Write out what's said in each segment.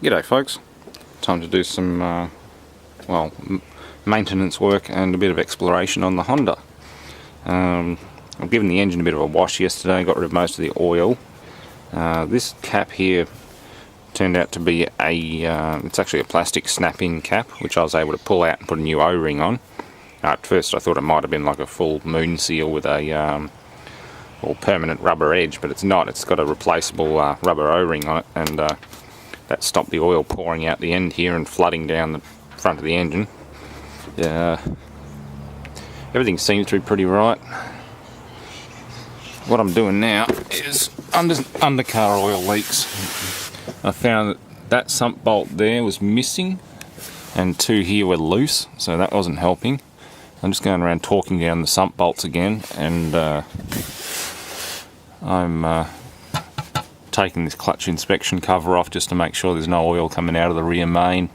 G'day folks, time to do some maintenance work and a bit of exploration on the Honda. I've given the engine a bit of a wash yesterday, got rid of most of the oil. This cap here turned out to be it's actually a plastic snap-in cap, which I was able to pull out and put a new O-ring on. At first I thought it might have been like a full moon seal with a permanent rubber edge, but it's not. It's got a replaceable rubber O-ring on it, and that stopped the oil pouring out the end here and flooding down the front of the engine. Everything seems to be pretty right. What I'm doing now is undercar oil leaks. I found that sump bolt there was missing and two here were loose, so that wasn't helping. I'm just going around torquing down the sump bolts again, and I'm taking this clutch inspection cover off just to make sure there's no oil coming out of the rear main.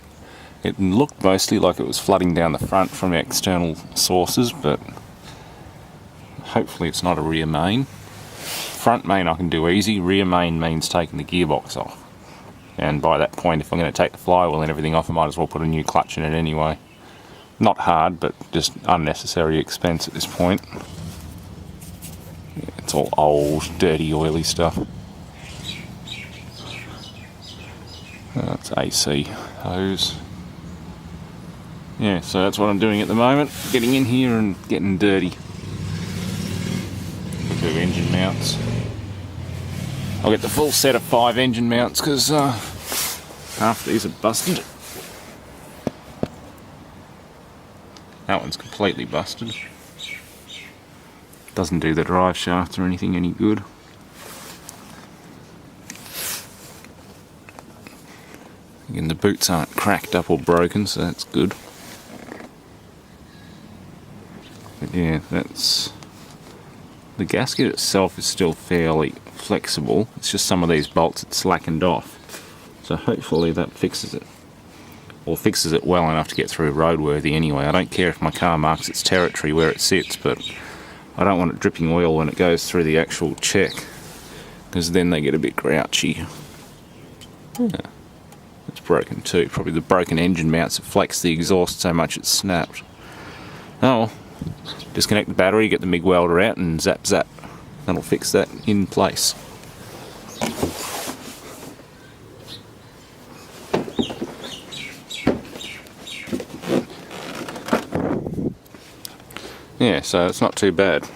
It looked mostly like it was flooding down the front from external sources, but hopefully it's not a rear main. Front main I can do easy, rear main means taking the gearbox off. And by that point, if I'm going to take the flywheel and everything off, I might as well put a new clutch in it anyway. Not hard, but just unnecessary expense at this point. Yeah, it's all old, dirty, oily stuff. That's AC hose. Yeah, so that's what I'm doing at the moment, getting in here and getting dirty. Do engine mounts. I'll get the full set of 5 engine mounts because half these are busted. That one's completely busted. Doesn't do the drive shaft or anything any good. Again, the boots aren't cracked up or broken, so that's good. But yeah, that's... The gasket itself is still fairly flexible. It's just some of these bolts it's slackened off. So hopefully that fixes it. Or fixes it well enough to get through roadworthy anyway. I don't care if my car marks its territory where it sits, but I don't want it dripping oil when it goes through the actual check, because then they get a bit grouchy. Yeah. It's broken too. Probably the broken engine mounts have flexed the exhaust so much it's snapped. Oh, disconnect the battery, get the MIG welder out, and zap zap. That'll fix that in place. Yeah, so it's not too bad.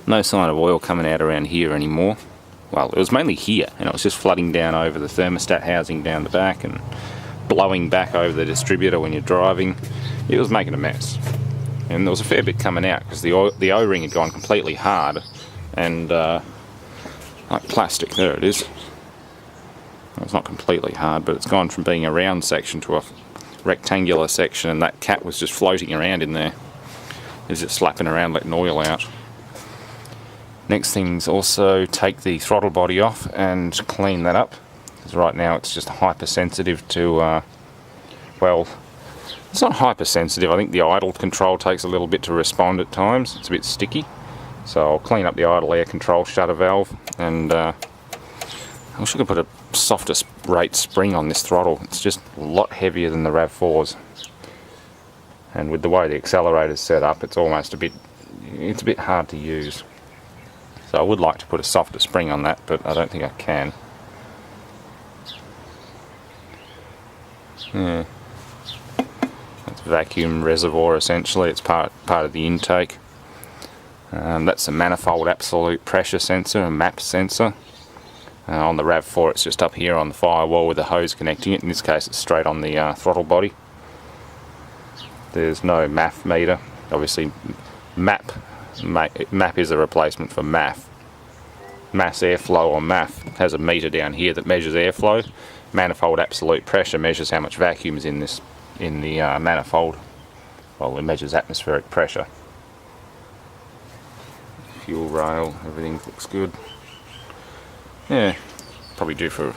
No sign of oil coming out around here anymore. Well, it was mainly here, and it was just flooding down over the thermostat housing down the back and blowing back over the distributor when you're driving. It was making a mess. And there was a fair bit coming out because the O-ring had gone completely hard and like plastic. There it is. It's not completely hard, but it's gone from being a round section to a rectangular section, and that cap was just floating around in there. It was just slapping around letting oil out. Next thing's also take the throttle body off and clean that up, because right now it's just hypersensitive to well, it's not hypersensitive. I think the idle control takes a little bit to respond at times. It's a bit sticky. So I'll clean up the idle air control shutter valve, and I wish I could put a softer rate spring on this throttle. It's just a lot heavier than the RAV4's. And with the way the accelerator's set up, it's almost a bit hard to use. So I would like to put a softer spring on that, but I don't think I can. Yeah. That's vacuum reservoir essentially. It's part of the intake. That's a manifold absolute pressure sensor, a MAP sensor. On the RAV4 it's just up here on the firewall with a hose connecting it. In this case it's straight on the throttle body. There's no MAF meter. Obviously MAP is a replacement for MAF. Mass airflow, or MAF, has a meter down here that measures airflow. Manifold absolute pressure measures how much vacuum is in the manifold. Well, it measures atmospheric pressure. Fuel rail, everything looks good. Yeah, probably due for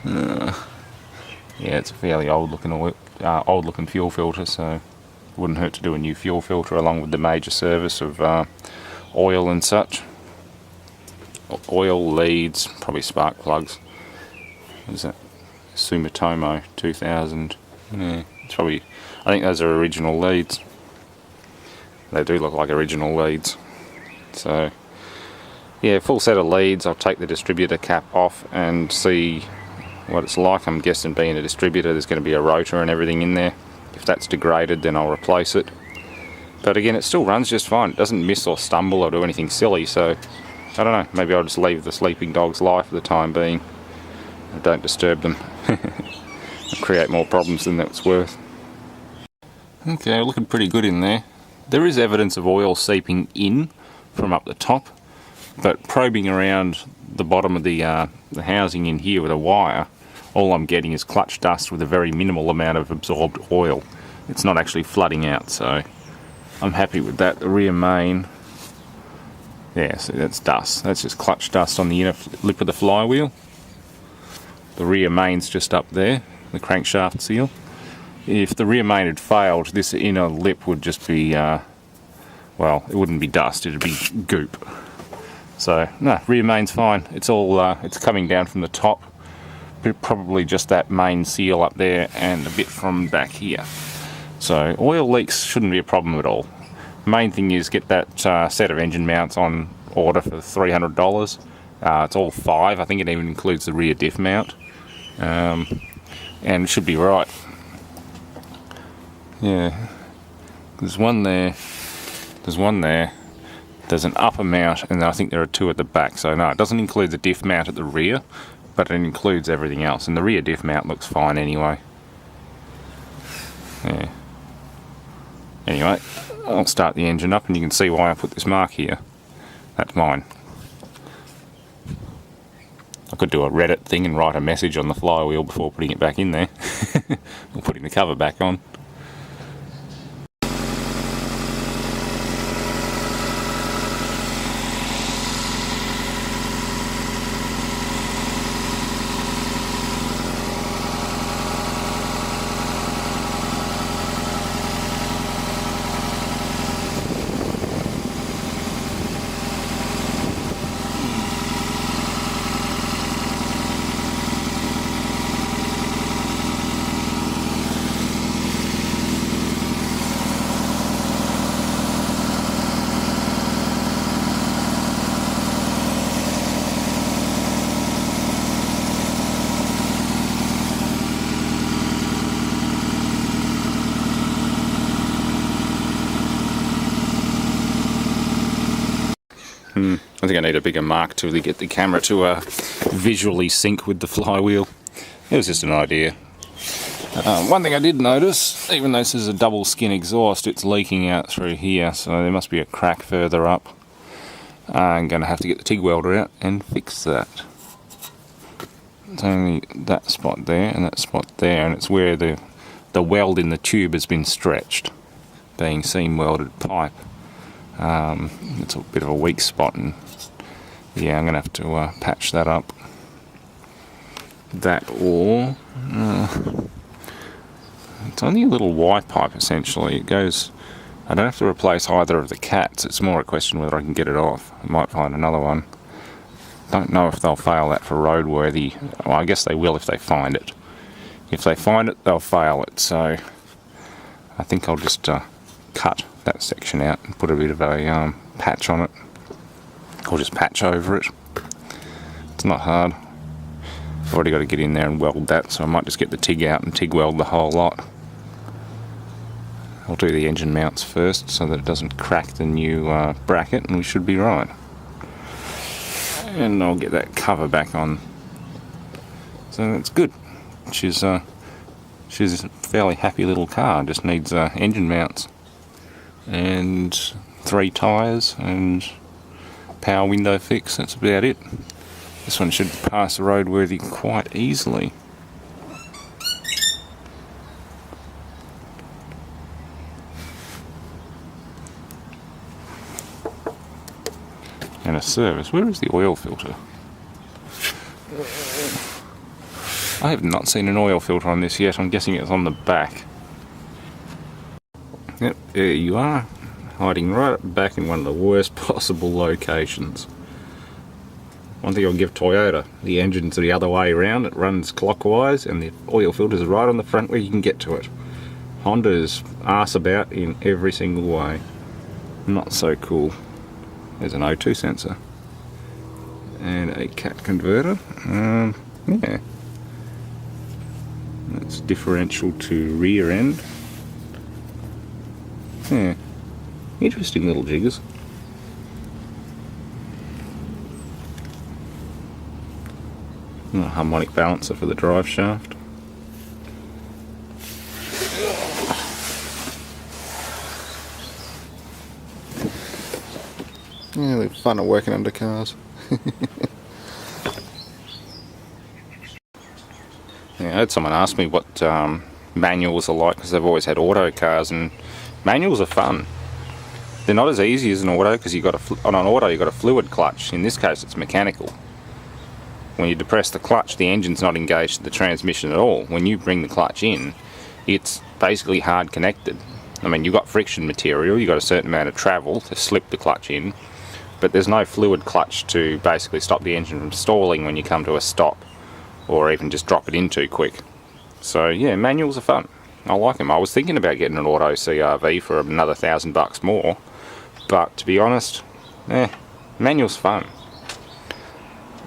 yeah, it's a fairly old looking fuel filter, so it wouldn't hurt to do a new fuel filter along with the major service of oil and such. Oil, leads, probably spark plugs. What is that? Sumitomo 2000. Yeah, it's probably, I think those are original leads. They do look like original leads. So yeah, full set of leads. I'll take the distributor cap off and see what it's like. I'm guessing being a distributor there's going to be a rotor and everything in there. If that's degraded then I'll replace it. But again, it still runs just fine. It doesn't miss or stumble or do anything silly, so I don't know, maybe I'll just leave the sleeping dog's life for the time being. Don't disturb them. Create more problems than that's worth. Okay, looking pretty good in there. There is evidence of oil seeping in from up the top, but probing around the bottom of the housing in here with a wire, all I'm getting is clutch dust with a very minimal amount of absorbed oil. It's not actually flooding out, so I'm happy with that. The rear main, yeah, see, that's dust. That's just clutch dust on the inner lip of the flywheel. The rear main's just up there, the crankshaft seal. If the rear main had failed, this inner lip would just be, well, it wouldn't be dust, it'd be goop. So, no, rear main's fine. It's all, it's coming down from the top. Probably just that main seal up there and a bit from back here. So, oil leaks shouldn't be a problem at all. Main thing is get that set of engine mounts on order for $300. It's all 5, I think it even includes the rear diff mount. And it should be right. Yeah, there's one there, there's an upper mount, and I think there are 2 at the back. So no, it doesn't include the diff mount at the rear, but it includes everything else, and the rear diff mount looks fine anyway. Yeah. Anyway, I'll start the engine up and you can see why I put this mark here. That's mine. I could do a Reddit thing and write a message on the flywheel before putting it back in there. Or putting the cover back on. I think I need a bigger mark to really get the camera to visually sync with the flywheel. It was just an idea. One thing I did notice, even though this is a double skin exhaust, it's leaking out through here, so there must be a crack further up. I'm going to have to get the TIG welder out and fix that. It's only that spot there and that spot there, and it's where the weld in the tube has been stretched, being seam welded pipe. It's a bit of a weak spot, and yeah, I'm going to have to patch that up. That, or it's only a little Y pipe essentially. It goes, I don't have to replace either of the cats, it's more a question whether I can get it off. I might find another one. Don't know if they'll fail that for roadworthy. Well, I guess they will if they find it. If they find it, they'll fail it, so I think I'll just cut that section out and put a bit of a patch on it, or just patch over it. It's not hard. I've already got to get in there and weld that, so I might just get the TIG out and TIG weld the whole lot. I'll do the engine mounts first so that it doesn't crack the new bracket, and we should be right. And I'll get that cover back on. So that's good. She's a fairly happy little car, just needs engine mounts and 3 tyres and power window fix. That's about it. This one should pass the roadworthy quite easily. And a service. Where is the oil filter? I have not seen an oil filter on this yet. I'm guessing it's on the back. Yep, there you are, hiding right up back in one of the worst possible locations. One thing I'll give Toyota, the engine's the other way around. It runs clockwise and the oil filter's right on the front where you can get to it. Honda's arse about in every single way. Not so cool. There's an O2 sensor. And a cat converter. Yeah. That's differential to rear end. Yeah. Interesting little jiggers. A harmonic balancer for the drive shaft. Yeah, they're fun at working under cars. Yeah, I had someone ask me what manuals are like, because they've always had auto cars, and manuals are fun. They're not as easy as an auto, because on an auto you've got a fluid clutch. In this case it's mechanical. When you depress the clutch, the engine's not engaged to the transmission at all. When you bring the clutch in, it's basically hard connected. I mean, you've got friction material, you've got a certain amount of travel to slip the clutch in, but there's no fluid clutch to basically stop the engine from stalling when you come to a stop, or even just drop it in too quick. So yeah, manuals are fun. I like them. I was thinking about getting an auto CRV for another $1,000 more, but to be honest, manual's fun.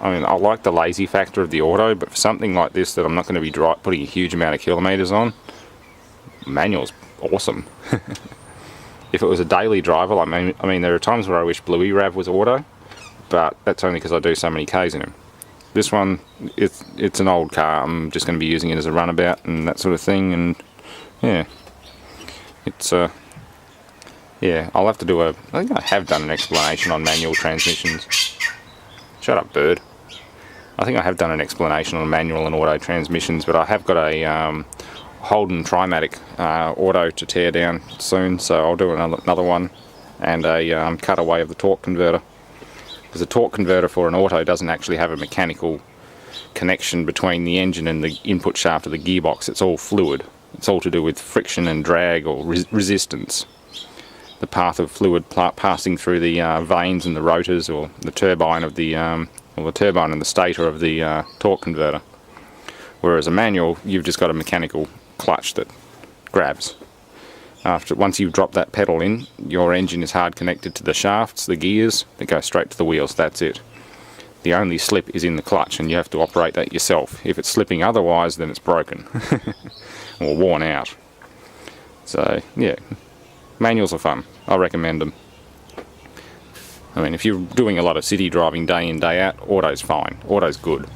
I mean, I like the lazy factor of the auto, but for something like this that I'm not going to be putting a huge amount of kilometres on, manual's awesome. If it was a daily driver, I mean, there are times where I wish Bluey Rav was auto, but that's only because I do so many Ks in him. This one, it's an old car. I'm just going to be using it as a runabout and that sort of thing, and yeah, it's yeah, I'll have to do I think I have done an explanation on manual transmissions. Shut up, bird. I think I have done an explanation on manual and auto transmissions, but I have got a Holden Trimatic auto to tear down soon, so I'll do another one, and a cutaway of the torque converter. Because the torque converter for an auto doesn't actually have a mechanical connection between the engine and the input shaft of the gearbox. It's all fluid. It's all to do with friction and drag, or resistance. The path of fluid passing through the vanes and the rotors, or the turbine of the turbine and the stator of the torque converter. Whereas a manual, you've just got a mechanical clutch that grabs. Once you've dropped that pedal in, your engine is hard connected to the shafts, the gears, that go straight to the wheels. That's it. The only slip is in the clutch, and you have to operate that yourself. If it's slipping otherwise, then it's broken or worn out. So yeah, manuals are fun. I recommend them. I mean, if you're doing a lot of city driving day in, day out, auto's fine. Auto's good.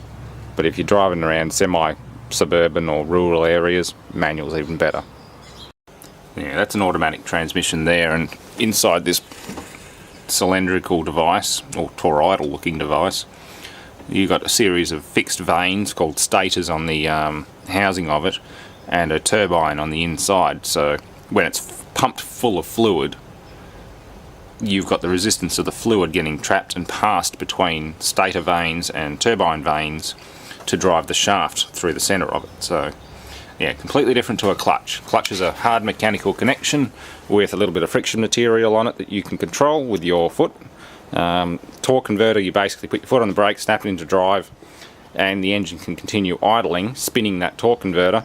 But if you're driving around semi-suburban or rural areas, manual's even better. Yeah, that's an automatic transmission there, and inside this cylindrical device, or toroidal looking device, you've got a series of fixed vanes called stators on the housing of it, and a turbine on the inside. So when it's pumped full of fluid, you've got the resistance of the fluid getting trapped and passed between stator vanes and turbine vanes to drive the shaft through the centre of it. So yeah, completely different to a clutch. Clutch is a hard mechanical connection with a little bit of friction material on it that you can control with your foot. Torque converter, you basically put your foot on the brake, snap it into drive, and the engine can continue idling, spinning that torque converter,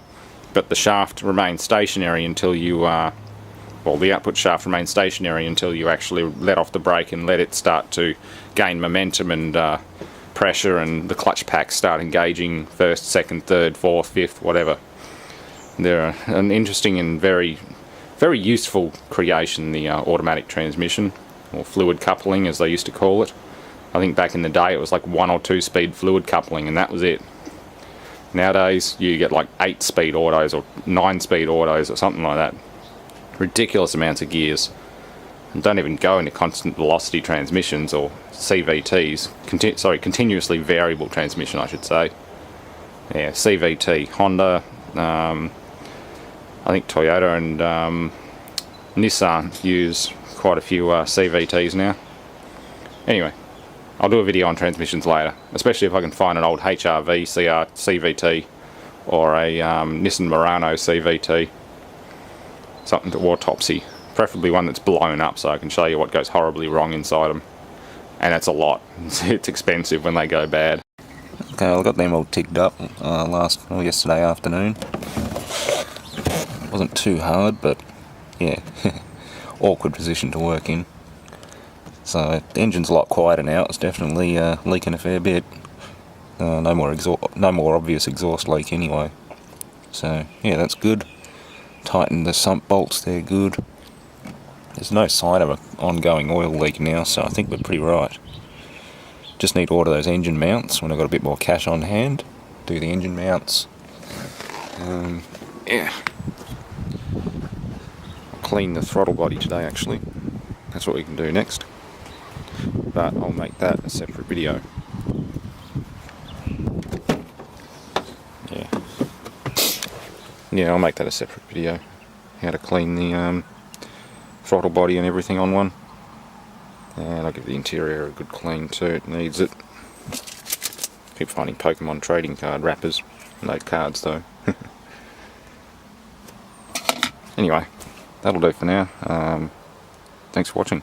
but the shaft remains stationary until you, the output shaft remains stationary until you actually let off the brake and let it start to gain momentum and pressure, and the clutch packs start engaging first, second, third, fourth, fifth, whatever. They're an interesting and very, very useful creation, the automatic transmission, or fluid coupling as they used to call it. I think back in the day it was like 1 or 2 speed fluid coupling, and that was it. Nowadays you get like 8 speed autos or 9 speed autos or something like that. Ridiculous amounts of gears. And don't even go into constant velocity transmissions, or CVTs, continuously variable transmission I should say. Yeah, CVT, Honda, I think Toyota and Nissan use quite a few CVTs now. Anyway, I'll do a video on transmissions later, especially if I can find an old HRV CVT or a Nissan Murano CVT, something to autopsy, preferably one that's blown up so I can show you what goes horribly wrong inside them. and it's a lot. It's expensive when they go bad. Okay, I got them all tigged up yesterday afternoon. Wasn't too hard, but yeah, awkward position to work in. So the engine's a lot quieter now. It's definitely leaking a fair bit. No more obvious exhaust leak anyway. So yeah, that's good. Tightened the sump bolts, they're good. There's no sign of an ongoing oil leak now, so I think we're pretty right. Just need to order those engine mounts when I've got a bit more cash on hand. Do the engine mounts. Yeah. I'll clean the throttle body today actually. That's what we can do next. But I'll make that a separate video. Yeah, I'll make that a separate video. How to clean the throttle body and everything on one. And I'll give the interior a good clean too, it needs it. Keep finding Pokemon trading card wrappers. No cards though. Anyway, that'll do for now. Thanks for watching.